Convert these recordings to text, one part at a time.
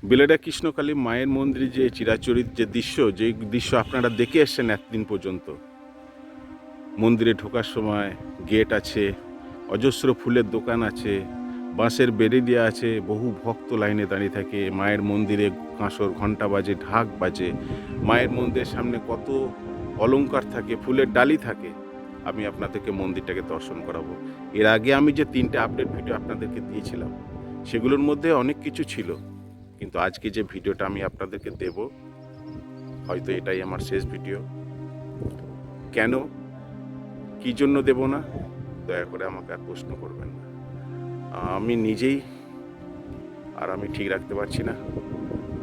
বেলেডা কৃষ্ণকালী মায়ের মন্দিরে যে চিরাচরিত যে দৃশ্য আপনারা দেখে এসছেন এতদিন পর্যন্ত। মন্দিরে ঢোকার সময় গেট আছে, অজস্র ফুলের দোকান আছে, বাঁশের বেড়ি দেওয়া আছে, বহু ভক্ত লাইনে দাঁড়িয়ে থাকে। মায়ের মন্দিরে কাঁসর ঘণ্টা বাজে, ঢাক বাজে, মায়ের মন্দিরের সামনে কত অলংকার থাকে, ফুলের ডালি থাকে। আমি আপনাদেরকে মন্দিরটাকে দর্শন করাবো। এর আগে আমি যে 3টে আপডেট ভিডিও আপনাদেরকে দিয়েছিলাম, সেগুলোর মধ্যে অনেক কিছু ছিল, কিন্তু আজকে যে ভিডিওটা আমি আপনাদেরকে দেব, হয়তো এটাই আমার শেষ ভিডিও। কেন, কি জন্য দেব না, দয়া করে আমাকে আর প্রশ্ন করবেন না। আমি নিজেই আমি ঠিক রাখতে পারছি না।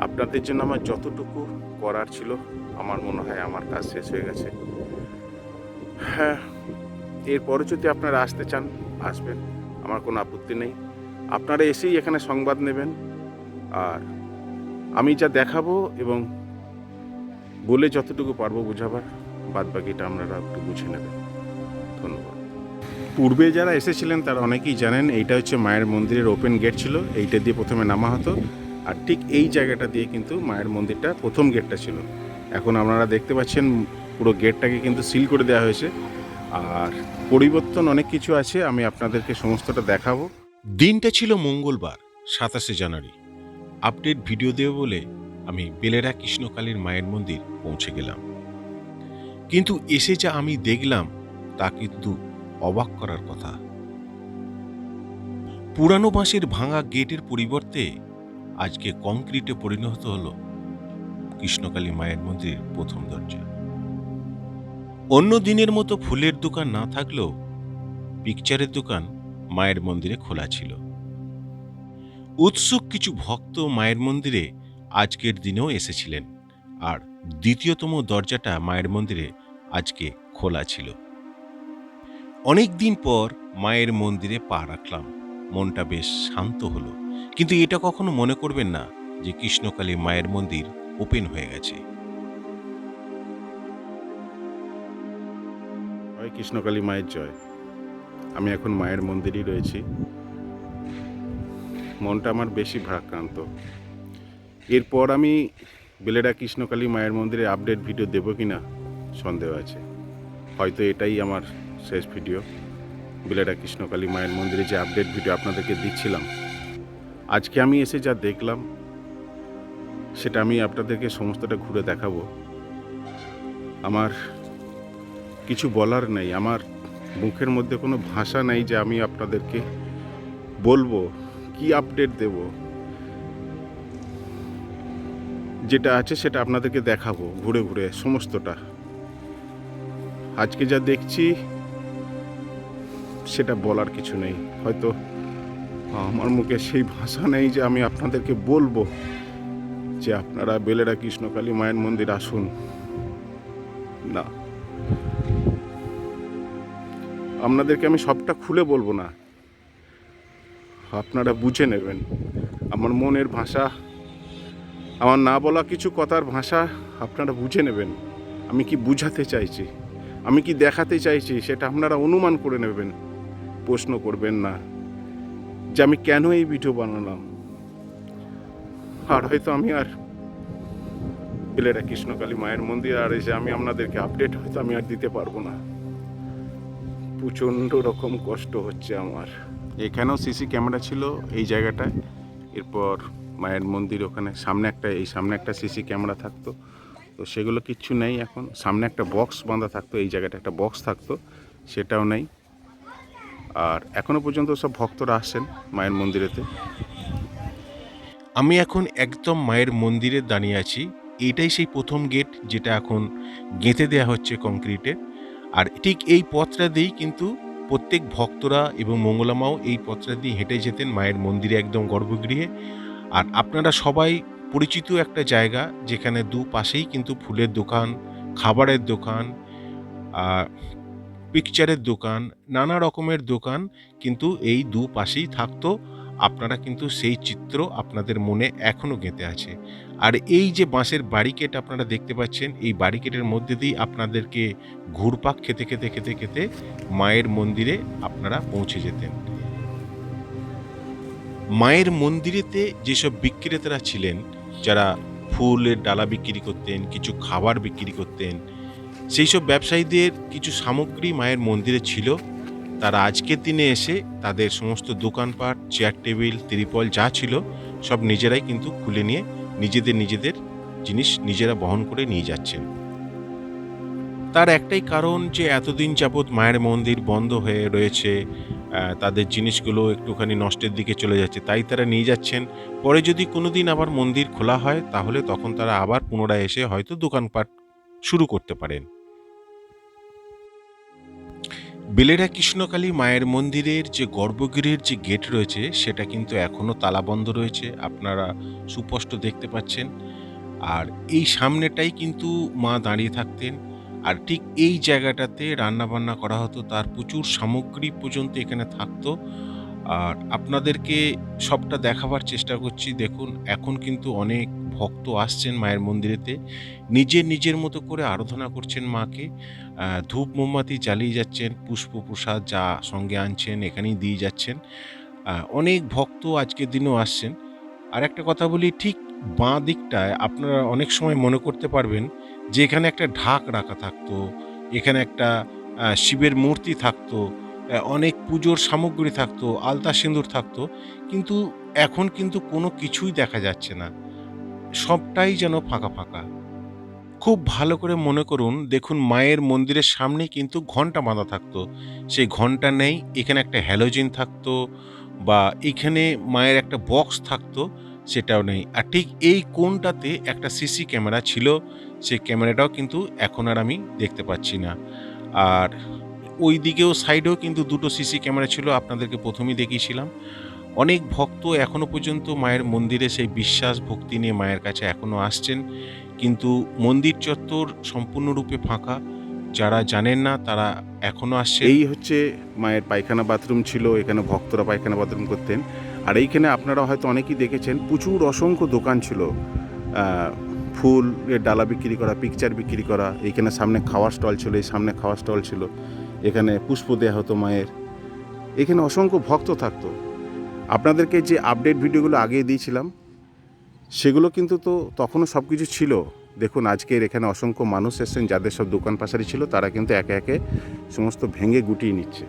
আপনাদের জন্য আমার যতটুকু করার ছিল, আমার মনে হয় আমার কাজ শেষ হয়ে গেছে। হ্যাঁ, এরপরে যদি আপনারা আসতে চান আসবেন, আমার কোনো আপত্তি নেই। আপনারা এসেই এখানে সংবাদ নেবেন, আর আমি যা দেখাবো এবং বলে যতটুকু পারবো বোঝাবার, বাদ বাকিটা আপনারা একটু বুঝে নেবেন। ধন্যবাদ। পূর্বে যারা এসেছিলেন তারা অনেকেই জানেন, এইটা হচ্ছে মায়ের মন্দিরের ওপেন গেট ছিল। এইটা দিয়ে প্রথমে নামা হতো, আর ঠিক এই জায়গাটা দিয়ে কিন্তু মায়ের মন্দিরটা প্রথম গেটটা ছিল। এখন আপনারা দেখতে পাচ্ছেন পুরো গেটটাকে কিন্তু সিল করে দেওয়া হয়েছে, আর পরিবর্তন অনেক কিছু আছে, আমি আপনাদেরকে সমস্তটা দেখাবো। দিনটা ছিল মঙ্গলবার, 27শে জানুয়ারি। আপডেট ভিডিও দেব বলে আমি বেলেডা কৃষ্ণকালীর মায়ের মন্দির পৌঁছে গেলাম। কিন্তু এসে যা আমি দেখলাম তা কিন্তু অবাক করার কথা। পুরানো বাঁশের ভাঙা গেটের পরিবর্তে আজকে কংক্রিটে পরিণত হলো কৃষ্ণকালী মায়ের মন্দিরের প্রথম দরজা। অন্য দিনের মতো ফুলের দোকান না থাকলেও পিকচারের দোকান মায়ের মন্দিরে খোলা ছিল। উৎসুক কিছু ভক্ত মায়ের মন্দিরে আজকের দিনেও এসেছিলেন, আর দ্বিতীয়তম দরজাটা মায়ের মন্দিরে আজকে খোলা ছিল। অনেক দিন পর মায়ের মন্দিরে পা রাখলাম, মনটা বেশ শান্ত হলো। কিন্তু এটা কখনো মনে করবেন না যে কৃষ্ণকালী মায়ের মন্দির ওপেন হয়ে গেছে। জয় কৃষ্ণকালী মায়ের জয়। আমি এখন মায়ের মন্দিরেই রয়েছি। মনটা আমার বেশি ভারাক্রান্ত। এরপর আমি বেলেডা কৃষ্ণকালী মায়ের মন্দিরে আপডেট ভিডিও দেবো কি না সন্দেহ আছে। হয়তো এটাই আমার শেষ ভিডিও। বেলেডা কৃষ্ণকালী মায়ের মন্দিরে যে আপডেট ভিডিও আপনাদেরকে দিচ্ছিলাম, আজকে আমি এসে যা দেখলাম সেটা আমি আপনাদেরকে সমস্তটা ঘুরে দেখাবো। আমার কিছু বলার নেই, আমার মুখের মধ্যে কোনো ভাষা নেই যে আমি আপনাদেরকে বলবো কি আপডেট দেব। যেটা আছে সেটা আপনাদেরকে দেখাবো ঘুরে ঘুরে সমস্তটা। আজকে যা দেখছি সেটা বলার কিছু নেই, হয়তো আমার মুখে সেই ভাষা নেই যে আমি আপনাদেরকে বলবো যে আপনারা বেলেডা কৃষ্ণকালী মায়ের মন্দির আসুন। না, আপনাদেরকে আমি সবটা খুলে বলবো না, আপনারা বুঝে নেবেন। আমার মনের ভাষা, আমার না বলা কিছু কথার ভাষা আপনারা বুঝে নেবেন। আমি কি বুঝাতে চাইছি, আমি কি দেখাতে চাইছি, সেটা আপনারা অনুমান করে নেবেন। প্রশ্ন করবেন না যে আমি কেন এই ভিডিও বানালাম। আর হয়তো আমি আর বেলেডা কৃষ্ণকালী মায়ের মন্দির আর এসে আমি আপনাদেরকে আপডেট হয়তো আমি আর দিতে পারবো না। প্রচণ্ড রকম কষ্ট হচ্ছে আমার। এখানেও সিসি ক্যামেরা ছিল এই জায়গাটায়, এরপর মায়ের মন্দির ওখানে সামনে একটা সিসি ক্যামেরা থাকতো, তো সেগুলো কিচ্ছু নেই এখন। সামনে একটা বক্স বাঁধা থাকতো, এই জায়গাটা একটা বক্স থাকতো, সেটাও নেই। আর এখনও পর্যন্ত সব ভক্তরা আসেন মায়ের মন্দিরেতে। আমি এখন একদম মায়ের মন্দিরে দাঁড়িয়ে আছি। এটাই সেই প্রথম গেট যেটা এখন গেঁথে দেওয়া হচ্ছে কংক্রিটে। আর ঠিক এই পথটা দিয়েই কিন্তু প্রত্যেক ভক্তরা এবং মঙ্গলামাও এই পথটা দিয়ে হেঁটে যেতেন মায়ের মন্দিরে, একদম গর্ভগৃহে। আর আপনারা সবাই পরিচিত একটা জায়গা, যেখানে দুপাশেই কিন্তু ফুলের দোকান, খাবারের দোকান, পিকচারের দোকান, নানা রকমের দোকান কিন্তু এই দুপাশেই থাকতো। আপনারা কিন্তু সেই চিত্র আপনাদের মনে এখনো গেঁথে আছে। আর এই যে বাঁশের ব্যারিকেড আপনারা দেখতে পাচ্ছেন, এই ব্যারিকেডের মধ্যে দিয়ে আপনাদেরকে ঘুরপাক খেতে খেতে খেতে খেতে মায়ের মন্দিরে আপনারা পৌঁছে যেতেন। মায়ের মন্দিরেতে যেসব বিক্রেতারা ছিলেন, যারা ফুলের ডালা বিক্রি করতেন, কিছু খাবার বিক্রি করতেন, সেই সব ব্যবসায়ীদের কিছু সামগ্রী মায়ের মন্দিরে ছিল। তারা আজকের দিনে এসে তাদের সমস্ত দোকানপাট, চেয়ার টেবিল, ত্রিপল যা ছিল সব নিজেরাই কিন্তু খুলে নিয়ে নিজেদের জিনিস নিজেরা বহন করে নিয়ে যাচ্ছেন। তার একটাই কারণ যে এতদিন যাবৎ মায়ের মন্দির বন্ধ হয়ে রয়েছে, তাদের জিনিসগুলো একটুখানি নষ্টের দিকে চলে যাচ্ছে, তাই তারা নিয়ে যাচ্ছেন। পরে যদি কোনোদিন আবার মন্দির খোলা হয় তাহলে তখন তারা আবার পুনরায় এসে হয়তো দোকানপাট শুরু করতে পারেন। বেলেরা কৃষ্ণকালী মায়ের মন্দিরের যে গর্ভগৃহের যে গেট রয়েছে সেটা কিন্তু এখনও তালাবন্ধ রয়েছে, আপনারা সুস্পষ্ট দেখতে পাচ্ছেন। আর এই সামনেটাই কিন্তু মা দাঁড়িয়ে থাকতেন, আর ঠিক এই জায়গাটাতে রান্নাবান্না করা হতো, তার প্রচুর সামগ্রী পর্যন্ত এখানে থাকতো। আর আপনাদেরকে সবটা দেখাবার চেষ্টা করছি। দেখুন, এখন কিন্তু অনেক ভক্ত আসছেন মায়ের মন্দিরেতে, নিজের মতো করে আরাধনা করছেন মাকে, ধূপ মোমবাতি জ্বালিয়ে যাচ্ছেন, পুষ্প প্রসাদ যা সঙ্গে আনছেন এখানেই দিয়ে যাচ্ছেন। অনেক ভক্ত আজকের দিনেও আসছেন। আর একটা কথা বলি, ঠিক বাঁ দিকটায় আপনারা অনেক সময় মনে করতে পারবেন যে এখানে একটা ঢাক রাখা থাকতো, এখানে একটা শিবের মূর্তি থাকতো, অনেক পুজোর সামগ্রী থাকতো, আলতা সিঁদুর থাকতো, কিন্তু এখন কিন্তু কোনো কিছুই দেখা যাচ্ছে না, সবটাই যেন ফাঁকা ফাঁকা। খুব ভালো করে মনে করুন, দেখুন মায়ের মন্দিরের সামনে কিন্তু ঘন্টা বাঁধা থাকতো, সেই ঘন্টা নেই। এখানে একটা হ্যালোজিন থাকতো, বা এখানে মায়ের একটা বক্স থাকতো, সেটাও নেই। আর ঠিক এই কোণটাতে একটা সিসি ক্যামেরা ছিল, সেই ক্যামেরাটাও কিন্তু এখন আর আমি দেখতে পাচ্ছি না। আর ওই দিকেও সাইডেও কিন্তু দুটো সিসি ক্যামেরা ছিল, আপনাদেরকে প্রথমেই দেখিয়েছিলাম। অনেক ভক্ত এখনো পর্যন্ত মায়ের মন্দিরে সেই বিশ্বাস ভক্তি নিয়ে মায়ের কাছে এখনো আসছেন, কিন্তু মন্দির চত্বর সম্পূর্ণরূপে ফাঁকা। যারা জানেন না তারা এখনো আসছেন। এই হচ্ছে মায়ের পায়খানা বাথরুম ছিল, এখানে ভক্তরা পায়খানা বাথরুম করতেন। আর এইখানে আপনারা হয়তো অনেকেই দেখেছেন প্রচুর অসংখ্য দোকান ছিল, ফুলের ডালা বিক্রি করা, পিকচার বিক্রি করা। এইখানে সামনে খাওয়ার স্টল ছিল, এই সামনে খাওয়ার স্টল ছিল, এখানে পুষ্প দেওয়া হতো মায়ের। এখানে অসংখ্য ভক্ত থাকতো। আপনাদেরকে যে আপডেট ভিডিওগুলো আগে দিয়েছিলাম সেগুলো কিন্তু তো তখনও সব কিছু ছিল। দেখুন আজকের এখানে অসংখ্য মানুষ এসেছেন, যাদের সব দোকান পাশারি ছিল তারা কিন্তু একে একে সমস্ত ভেঙে গুটিয়ে নিচ্ছে।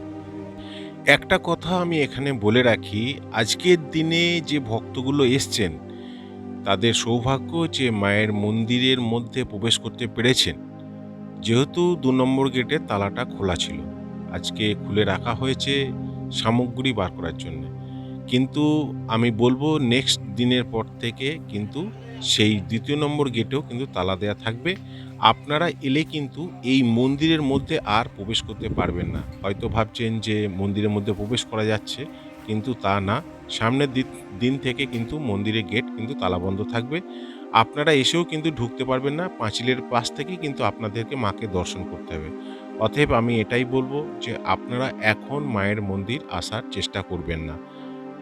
একটা কথা আমি এখানে বলে রাখি, আজকের দিনে যে ভক্তগুলো এসছেন তাদের সৌভাগ্য যে মায়ের মন্দিরের মধ্যে প্রবেশ করতে পেরেছেন, যেহেতু ২ নম্বর গেটের তালাটা খোলা ছিল। আজকে খুলে রাখা হয়েছে সামগ্রী বার করার জন্য, কিন্তু আমি বলবো নেক্সট দিনের পর থেকে কিন্তু সেই ২য় নম্বর গেটেও কিন্তু তালা দেয়া থাকবে। আপনারা এলে কিন্তু এই মন্দিরের মধ্যে আর প্রবেশ করতে পারবেন না। হয়তো ভাবছেন যে মন্দিরের মধ্যে প্রবেশ করা যাচ্ছে, কিন্তু তা না। সামনের দিন থেকে কিন্তু মন্দিরের গেট কিন্তু তালাবন্ধ থাকবে। আপনারা এসেও কিন্তু ঢুকতে পারবেন না, পাঁচিলের পাশ থেকেই কিন্তু আপনাদেরকে মাকে দর্শন করতে হবে। অতএব আমি এটাই বলবো যে আপনারা এখন মায়ের মন্দির আসার চেষ্টা করবেন না।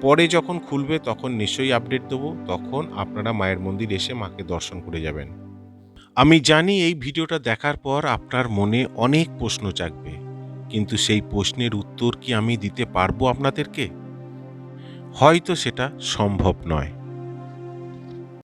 পরে যখন খুলবে তখন নিশ্চয়ই আপডেট দেবো, তখন আপনারা মায়ের মন্দির এসে মাকে দর্শন করে যাবেন। আমি জানি এই ভিডিওটা দেখার পর আপনার মনে অনেক প্রশ্ন জাগবে, কিন্তু সেই প্রশ্নের উত্তর কি আমি দিতে পারবো আপনাদেরকে? হয়তো সেটা সম্ভব নয়।